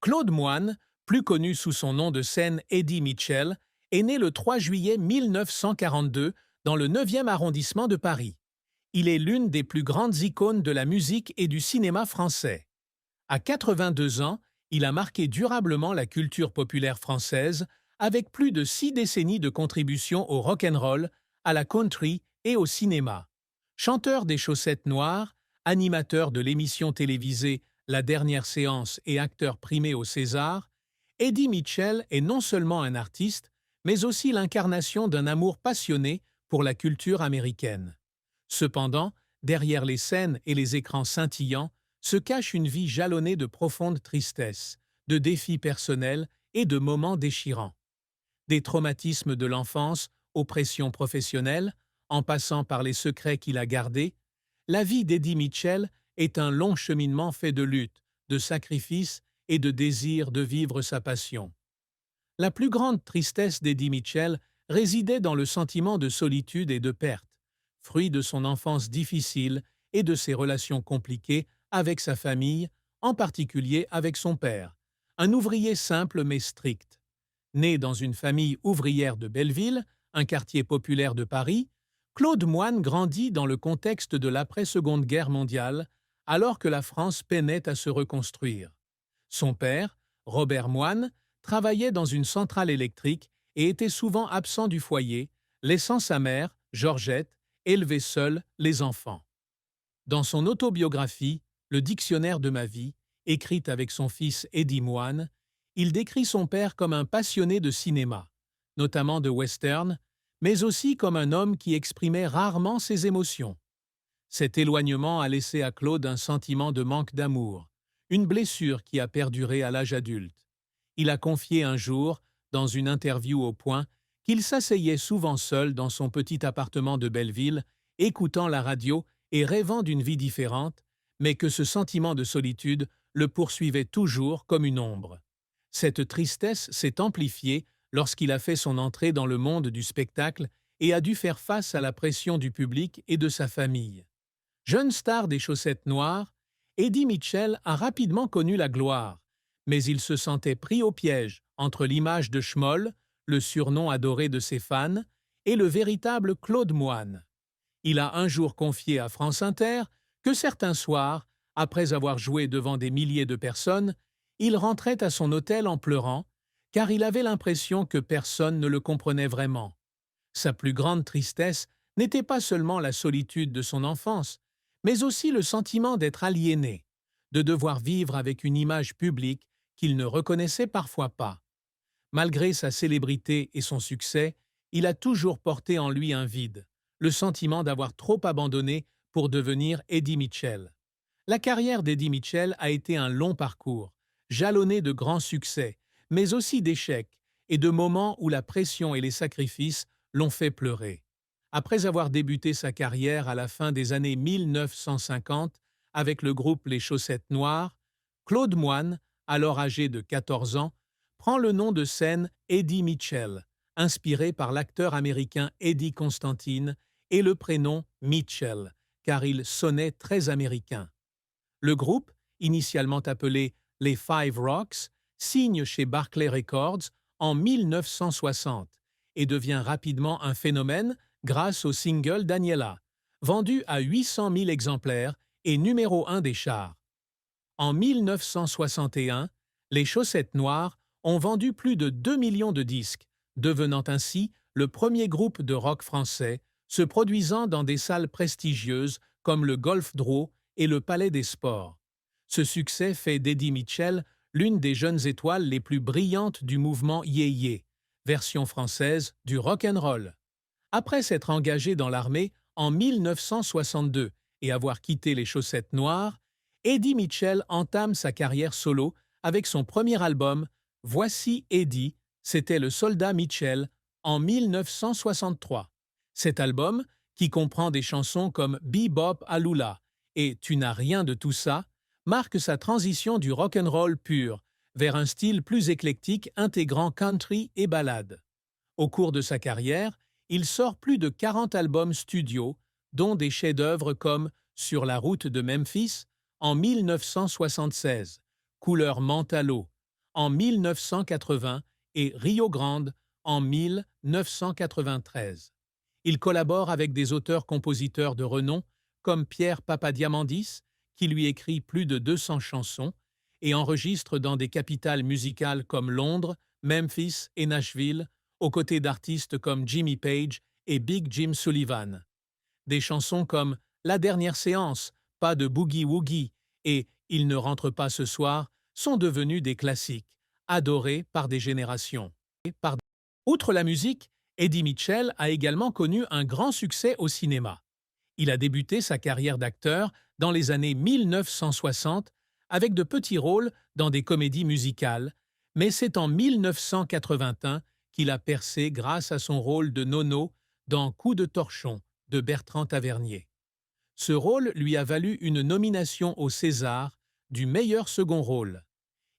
Claude Moine, plus connu sous son nom de scène Eddie Mitchell, est né le 3 juillet 1942 dans le 9e arrondissement de Paris. Il est l'une des plus grandes icônes de la musique et du cinéma français. À 82 ans, il a marqué durablement la culture populaire française avec plus de 6 décennies de contributions au rock'n'roll, à la country et au cinéma. Chanteur des Chaussettes Noires, animateur de l'émission télévisée La Dernière Séance et acteur primé au César, Eddie Mitchell est non seulement un artiste, mais aussi l'incarnation d'un amour passionné pour la culture américaine. Cependant, derrière les scènes et les écrans scintillants, se cache une vie jalonnée de profonde tristesse, de défis personnels et de moments déchirants. Des traumatismes de l'enfance aux pressions professionnelles, en passant par les secrets qu'il a gardés, la vie d'Eddie Mitchell est un long cheminement fait de luttes, de sacrifices et de désir de vivre sa passion. La plus grande tristesse d'Eddie Mitchell résidait dans le sentiment de solitude et de perte, fruit de son enfance difficile et de ses relations compliquées avec sa famille, en particulier avec son père, un ouvrier simple mais strict. Né dans une famille ouvrière de Belleville, un quartier populaire de Paris, Claude Moine grandit dans le contexte de l'après-Seconde Guerre mondiale, alors que la France peinait à se reconstruire. Son père, Robert Moine, travaillait dans une centrale électrique et était souvent absent du foyer, laissant sa mère, Georgette, élever seule les enfants. Dans son autobiographie, Le dictionnaire de ma vie, écrite avec son fils Eddie Moine, il décrit son père comme un passionné de cinéma, notamment de western, mais aussi comme un homme qui exprimait rarement ses émotions. Cet éloignement a laissé à Claude un sentiment de manque d'amour, une blessure qui a perduré à l'âge adulte. Il a confié un jour, dans une interview au Point, qu'il s'asseyait souvent seul dans son petit appartement de Belleville, écoutant la radio et rêvant d'une vie différente, mais que ce sentiment de solitude le poursuivait toujours comme une ombre. Cette tristesse s'est amplifiée lorsqu'il a fait son entrée dans le monde du spectacle et a dû faire face à la pression du public et de sa famille. Jeune star des Chaussettes Noires, Eddie Mitchell a rapidement connu la gloire, mais il se sentait pris au piège entre l'image de Schmoll, le surnom adoré de ses fans, et le véritable Claude Moine. Il a un jour confié à France Inter que certains soirs, après avoir joué devant des milliers de personnes, il rentrait à son hôtel en pleurant, car il avait l'impression que personne ne le comprenait vraiment. Sa plus grande tristesse n'était pas seulement la solitude de son enfance, mais aussi le sentiment d'être aliéné, de devoir vivre avec une image publique qu'il ne reconnaissait parfois pas. Malgré sa célébrité et son succès, il a toujours porté en lui un vide, le sentiment d'avoir trop abandonné pour devenir Eddie Mitchell. La carrière d'Eddie Mitchell a été un long parcours, jalonné de grands succès, mais aussi d'échecs et de moments où la pression et les sacrifices l'ont fait pleurer. Après avoir débuté sa carrière à la fin des années 1950 avec le groupe Les Chaussettes Noires, Claude Moine, alors âgé de 14 ans, prend le nom de scène Eddie Mitchell, inspiré par l'acteur américain Eddie Constantine, et le prénom Mitchell, car il sonnait très américain. Le groupe, initialement appelé les Five Rocks, signe chez Barclay Records en 1960 et devient rapidement un phénomène grâce au single Daniela, vendu à 800 000 exemplaires et numéro 1 des charts. En 1961, les Chaussettes Noires ont vendu plus de 2 millions de disques, devenant ainsi le premier groupe de rock français se produisant dans des salles prestigieuses comme le Golf Draw et le Palais des Sports. Ce succès fait d'Eddie Mitchell l'une des jeunes étoiles les plus brillantes du mouvement yéyé, version française du rock'n'roll. Après s'être engagé dans l'armée en 1962 et avoir quitté les Chaussettes Noires, Eddie Mitchell entame sa carrière solo avec son premier album Voici Eddie, c'était le soldat Mitchell, en 1963. Cet album, qui comprend des chansons comme Bebop à Lula et Tu n'as rien de tout ça, marque sa transition du rock'n'roll pur vers un style plus éclectique intégrant country et ballade. Au cours de sa carrière, il sort plus de 40 albums studio, dont des chefs-d'œuvre comme Sur la route de Memphis en 1976, Couleur menthe à l'eau en 1980 et Rio Grande en 1993. Il collabore avec des auteurs-compositeurs de renom comme Pierre Papadiamandis, qui lui écrit plus de 200 chansons, et enregistre dans des capitales musicales comme Londres, Memphis et Nashville, aux côtés d'artistes comme Jimmy Page et Big Jim Sullivan. Des chansons comme La dernière séance, Pas de boogie woogie et Il ne rentre pas ce soir sont devenus des classiques, adorés par des générations. Outre la musique, Eddie Mitchell a également connu un grand succès au cinéma. Il a débuté sa carrière d'acteur dans les années 1960 avec de petits rôles dans des comédies musicales, mais c'est en 1981 qu'il a percé grâce à son rôle de Nono dans Coup de torchon de Bertrand Tavernier. Ce rôle lui a valu une nomination au César du meilleur second rôle.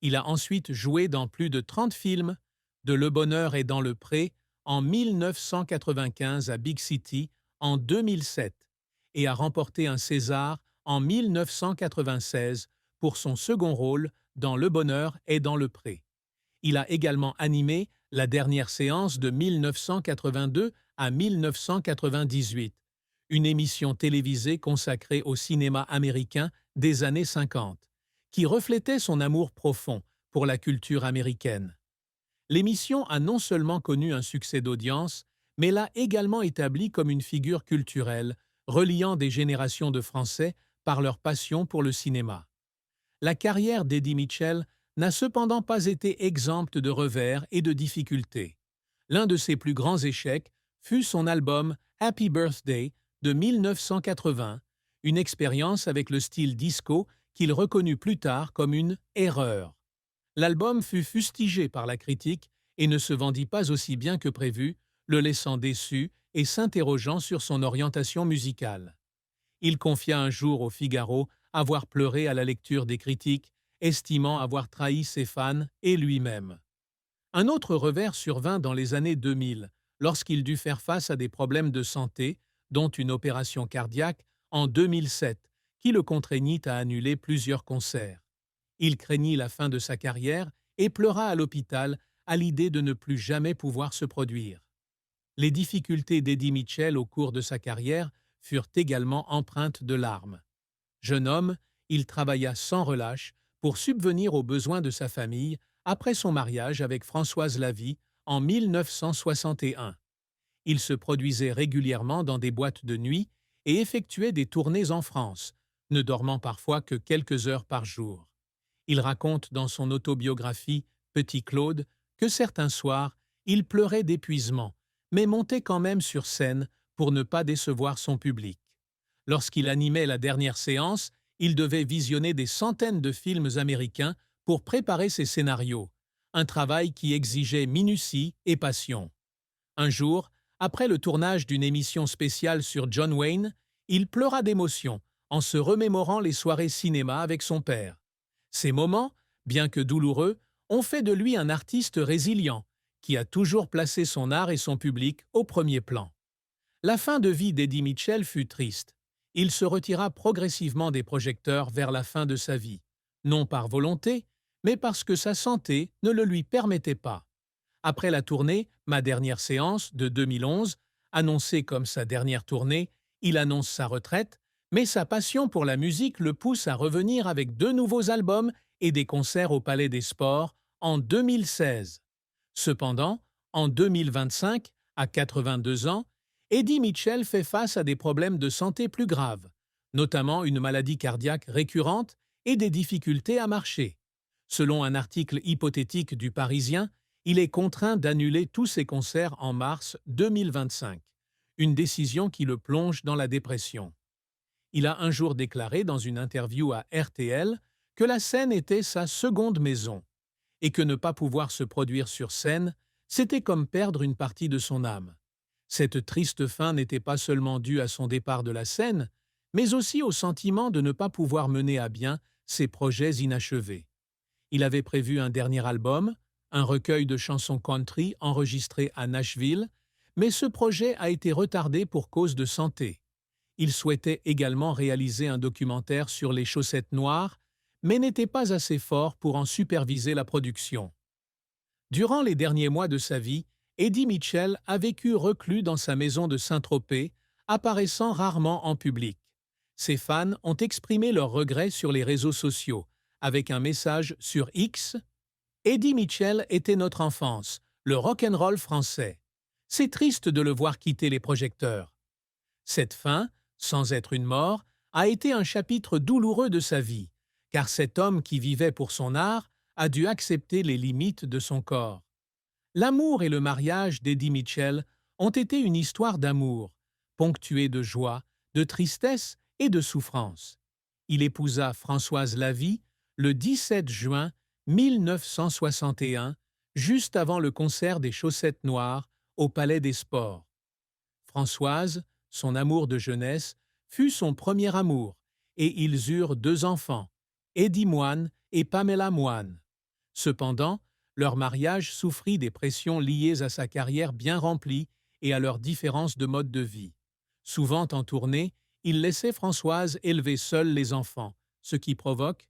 Il a ensuite joué dans plus de 30 films, de Le Bonheur est dans le pré en 1995 à Big City en 2007 et a remporté un César en 1996 pour son second rôle dans Le Bonheur est dans le pré. Il a également animé La dernière séance de 1982 à 1998, une émission télévisée consacrée au cinéma américain des années 50, qui reflétait son amour profond pour la culture américaine. L'émission a non seulement connu un succès d'audience, mais l'a également établi comme une figure culturelle, reliant des générations de Français par leur passion pour le cinéma. La carrière d'Eddie Mitchell n'a cependant pas été exempte de revers et de difficultés. L'un de ses plus grands échecs fut son album Happy Birthday de 1980, une expérience avec le style disco qu'il reconnut plus tard comme une « erreur ». L'album fut fustigé par la critique et ne se vendit pas aussi bien que prévu, le laissant déçu et s'interrogeant sur son orientation musicale. Il confia un jour au Figaro avoir pleuré à la lecture des critiques, estimant avoir trahi ses fans et lui-même. Un autre revers survint dans les années 2000, lorsqu'il dut faire face à des problèmes de santé, dont une opération cardiaque en 2007, qui le contraignit à annuler plusieurs concerts. Il craignit la fin de sa carrière et pleura à l'hôpital à l'idée de ne plus jamais pouvoir se produire. Les difficultés d'Eddie Mitchell au cours de sa carrière furent également empreintes de larmes. Jeune homme, il travailla sans relâche pour subvenir aux besoins de sa famille après son mariage avec Françoise Lavie en 1961. Il se produisait régulièrement dans des boîtes de nuit et effectuait des tournées en France, ne dormant parfois que quelques heures par jour. Il raconte dans son autobiographie Petit Claude que certains soirs, il pleurait d'épuisement, mais montait quand même sur scène pour ne pas décevoir son public. Lorsqu'il animait la dernière séance, il devait visionner des centaines de films américains pour préparer ses scénarios, un travail qui exigeait minutie et passion. Un jour, après le tournage d'une émission spéciale sur John Wayne, il pleura d'émotion en se remémorant les soirées cinéma avec son père. Ces moments, bien que douloureux, ont fait de lui un artiste résilient, qui a toujours placé son art et son public au premier plan. La fin de vie d'Eddie Mitchell fut triste. Il se retira progressivement des projecteurs vers la fin de sa vie, non par volonté, mais parce que sa santé ne le lui permettait pas. Après la tournée Ma dernière séance de 2011, annoncée comme sa dernière tournée, il annonce sa retraite, mais sa passion pour la musique le pousse à revenir avec 2 nouveaux albums et des concerts au Palais des Sports en 2016. Cependant, en 2025, à 82 ans, Eddie Mitchell fait face à des problèmes de santé plus graves, notamment une maladie cardiaque récurrente et des difficultés à marcher. Selon un article hypothétique du Parisien, il est contraint d'annuler tous ses concerts en mars 2025, une décision qui le plonge dans la dépression. Il a un jour déclaré dans une interview à RTL que la scène était sa seconde maison et que ne pas pouvoir se produire sur scène, c'était comme perdre une partie de son âme. Cette triste fin n'était pas seulement due à son départ de la scène, mais aussi au sentiment de ne pas pouvoir mener à bien ses projets inachevés. Il avait prévu un dernier album, un recueil de chansons country enregistré à Nashville, mais ce projet a été retardé pour cause de santé. Il souhaitait également réaliser un documentaire sur les chaussettes noires, mais n'était pas assez fort pour en superviser la production. Durant les derniers mois de sa vie, Eddie Mitchell a vécu reclus dans sa maison de Saint-Tropez, apparaissant rarement en public. Ses fans ont exprimé leurs regrets sur les réseaux sociaux, avec un message sur X. Eddie Mitchell était notre enfance, le rock'n'roll français. C'est triste de le voir quitter les projecteurs. Cette fin, sans être une mort, a été un chapitre douloureux de sa vie, car cet homme qui vivait pour son art a dû accepter les limites de son corps. L'amour et le mariage d'Eddie Mitchell ont été une histoire d'amour, ponctuée de joie, de tristesse et de souffrance. Il épousa Françoise Lavie le 17 juin 1961, juste avant le concert des Chaussettes Noires au Palais des Sports. Françoise, son amour de jeunesse, fut son premier amour, et ils eurent 2 enfants, Eddie Moine et Pamela Moine. Cependant, leur mariage souffrit des pressions liées à sa carrière bien remplie et à leurs différences de mode de vie. Souvent en tournée, il laissait Françoise élever seule les enfants, ce qui provoque